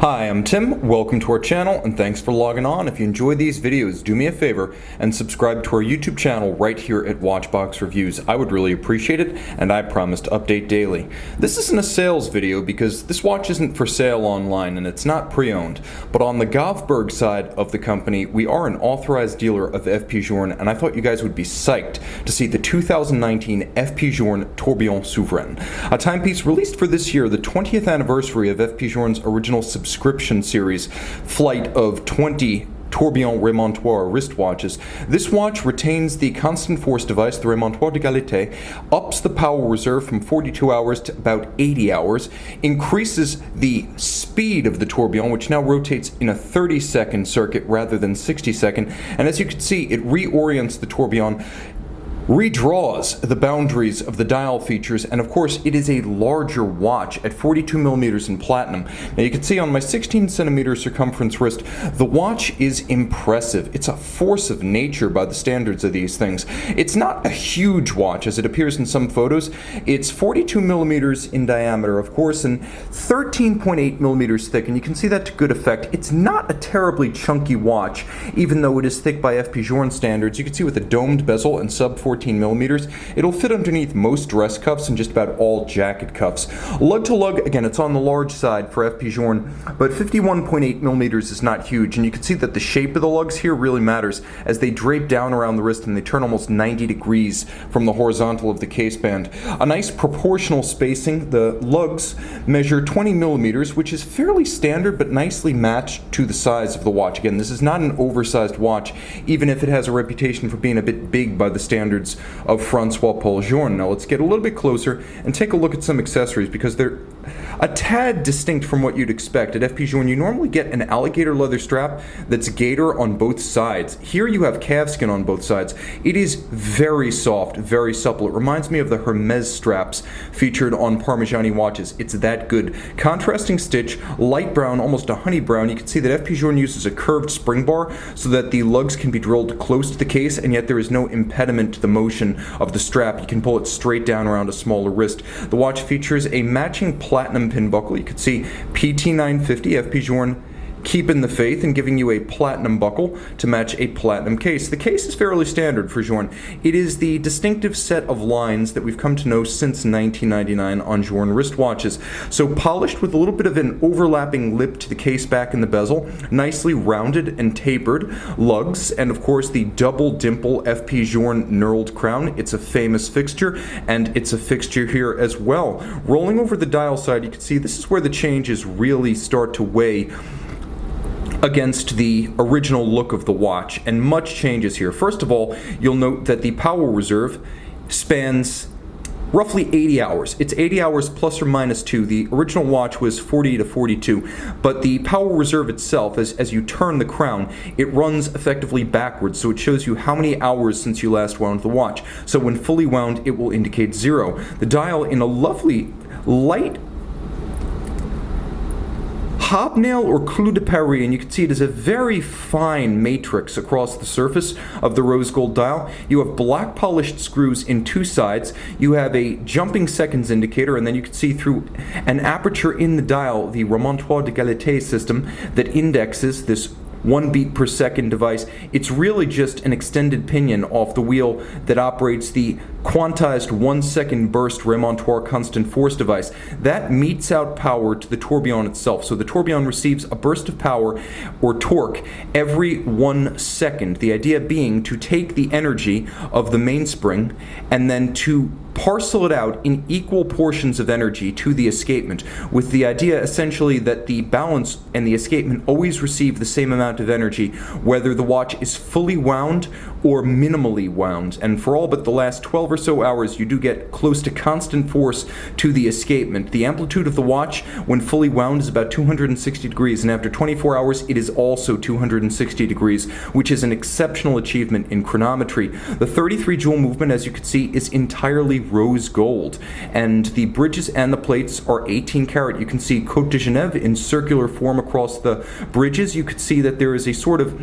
Hi, I'm Tim, welcome to our channel, and thanks for logging on. If you enjoy these videos, do me a favor and subscribe to our YouTube channel right here at Watchbox Reviews. I would really appreciate it, and I promise to update daily. This isn't a sales video because this watch isn't for sale online and it's not pre-owned, but on the Govberg side of the company, we are an authorized dealer of FP Journe, and I thought you guys would be psyched to see the 2019 FP Journe Tourbillon Souverain, a timepiece released for this year, the 20th anniversary of FP Journe's original subscription series flight of 20 Tourbillon remontoir wristwatches. This watch retains the constant force device, the remontoir d'égalité, ups the power reserve from 42 hours to about 80 hours, increases the speed of the tourbillon, which now rotates in a 30-second circuit rather than 60-second, and as you can see, it reorients the tourbillon, redraws the boundaries of the dial features, and of course it is a larger watch at 42 millimeters in platinum. Now you can see on my 16 centimeter circumference wrist, the watch is impressive. It's a force of nature by the standards of these things. It's not a huge watch as it appears in some photos. It's 42 millimeters in diameter, of course, and 13.8 millimeters thick, and you can see that to good effect. It's not a terribly chunky watch, even though it is thick by FP Journe standards. You can see with a domed bezel and sub 14 millimeters, it'll fit underneath most dress cuffs and just about all jacket cuffs. Lug-to-lug, again, it's on the large side for FP Journe, but 51.8 millimeters is not huge, and you can see that the shape of the lugs here really matters as they drape down around the wrist and they turn almost 90 degrees from the horizontal of the case band. A nice proportional spacing. The lugs measure 20 millimeters, which is fairly standard but nicely matched to the size of the watch. Again, this is not an oversized watch, even if it has a reputation for being a bit big by the standards of Francois-Paul Journe. Now let's get a little bit closer and take a look at some accessories because they're a tad distinct from what you'd expect. At FP Journe, you normally get an alligator leather strap that's gator on both sides. Here you have calfskin on both sides. It is very soft, very supple. It reminds me of the Hermes straps featured on Parmigiani watches. It's that good. Contrasting stitch, light brown, almost a honey brown. You can see that FP Journe uses a curved spring bar so that the lugs can be drilled close to the case, and yet there is no impediment to the motion of the strap. You can pull it straight down around a smaller wrist. The watch features a matching platinum pin buckle. You can see PT950 FP Journe keeping the faith and giving you a platinum buckle to match a platinum case. The case is fairly standard for Journe. It is the distinctive set of lines that we've come to know since 1999 on Journe wristwatches. So polished with a little bit of an overlapping lip to the case back in the bezel, nicely rounded and tapered lugs, and of course the double dimple FP Journe knurled crown. It's a famous fixture, and it's a fixture here as well. Rolling over the dial side, you can see this is where the changes really start to weigh against the original look of the watch, and much changes here. First of all, you'll note that the power reserve spans roughly 80 hours. It's 80 hours plus or minus 2. The original watch was 40 to 42, but the power reserve itself, as you turn the crown, it runs effectively backwards, so it shows you how many hours since you last wound the watch. So when fully wound, it will indicate 0. The dial in a lovely light hobnail or clou de Paris, and you can see it is a very fine matrix across the surface of the rose gold dial. You have black polished screws in two sides. You have a jumping seconds indicator, and then you can see through an aperture in the dial the remontoir d'égalité system that indexes this 1 beat per second device. It's really just an extended pinion off the wheel that operates the quantized 1 second burst remontoir constant force device. That meets out power to the tourbillon itself. So the tourbillon receives a burst of power or torque every 1 second. The idea being to take the energy of the mainspring and then to parcel it out in equal portions of energy to the escapement, with the idea essentially that the balance and the escapement always receive the same amount of energy, whether the watch is fully wound or minimally wound. And for all but the last 12 or so hours, you do get close to constant force to the escapement. The amplitude of the watch, when fully wound, is about 260 degrees, and after 24 hours, it is also 260 degrees, which is an exceptional achievement in chronometry. The 33 jewel movement, as you can see, is entirely rose gold, and the bridges and the plates are 18 karat. You can see Côte de Genève in circular form across the bridges. You can see that there is a sort of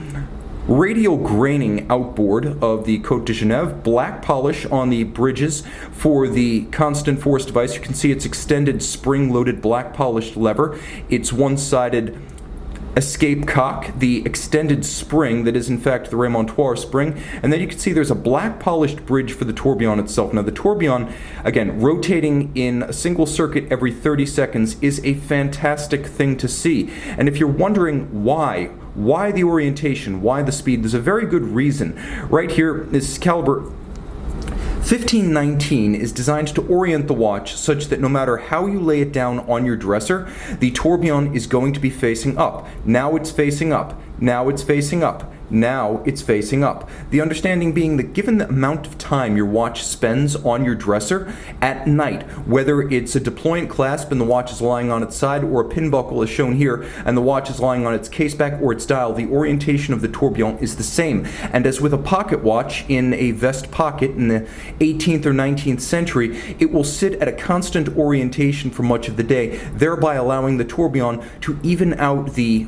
radial graining outboard of the Côte de Genève, black polish on the bridges for the constant force device. You can see its extended spring-loaded black polished lever, its one-sided escape cock, the extended spring that is in fact the remontoir spring, and then you can see there's a black polished bridge for the tourbillon itself. Now the tourbillon, again, rotating in a single circuit every 30 seconds is a fantastic thing to see. And if you're wondering why the orientation, why the speed, there's a very good reason. Right here, this caliber 1519 is designed to orient the watch such that no matter how you lay it down on your dresser, the tourbillon is going to be facing up. Now it's facing up. Now it's facing up. Now it's facing up. The understanding being that given the amount of time your watch spends on your dresser at night, whether it's a deployant clasp and the watch is lying on its side, or a pin buckle as shown here and the watch is lying on its caseback or its dial, the orientation of the tourbillon is the same. And as with a pocket watch in a vest pocket in the 18th or 19th century, it will sit at a constant orientation for much of the day, thereby allowing the tourbillon to even out the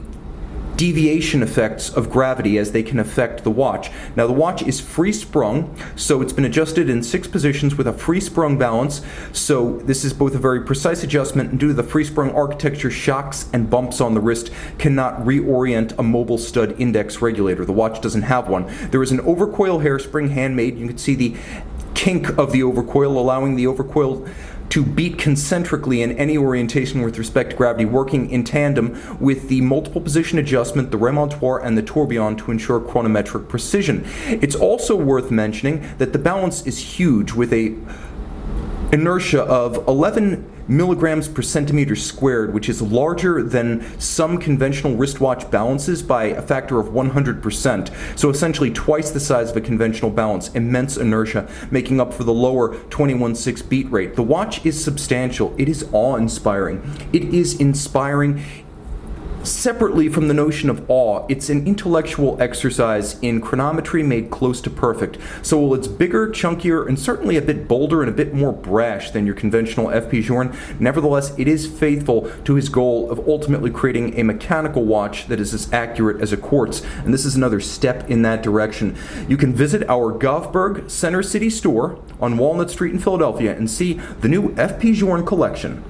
deviation effects of gravity as they can affect the watch. Now the watch is free sprung, so it's been adjusted in 6 positions with a free sprung balance, so this is both a very precise adjustment, and due to the free sprung architecture, shocks and bumps on the wrist cannot reorient a mobile stud index regulator. The watch doesn't have one. There is an overcoil hairspring, handmade. You can see the kink of the overcoil, allowing the overcoil to beat concentrically in any orientation with respect to gravity, working in tandem with the multiple position adjustment, the remontoir, and the tourbillon to ensure chronometric precision. It's also worth mentioning that the balance is huge, with a inertia of 11 milligrams per centimeter squared, which is larger than some conventional wristwatch balances by a factor of 100%. So essentially twice the size of a conventional balance. Immense inertia, making up for the lower 21.6 beat rate. The watch is substantial. It is awe-inspiring. It is inspiring. Separately from the notion of awe, it's an intellectual exercise in chronometry made close to perfect. So while it's bigger, chunkier, and certainly a bit bolder and a bit more brash than your conventional FP Journe, nevertheless, it is faithful to his goal of ultimately creating a mechanical watch that is as accurate as a quartz, and this is another step in that direction. You can visit our Govberg Center City store on Walnut Street in Philadelphia and see the new FP Journe collection.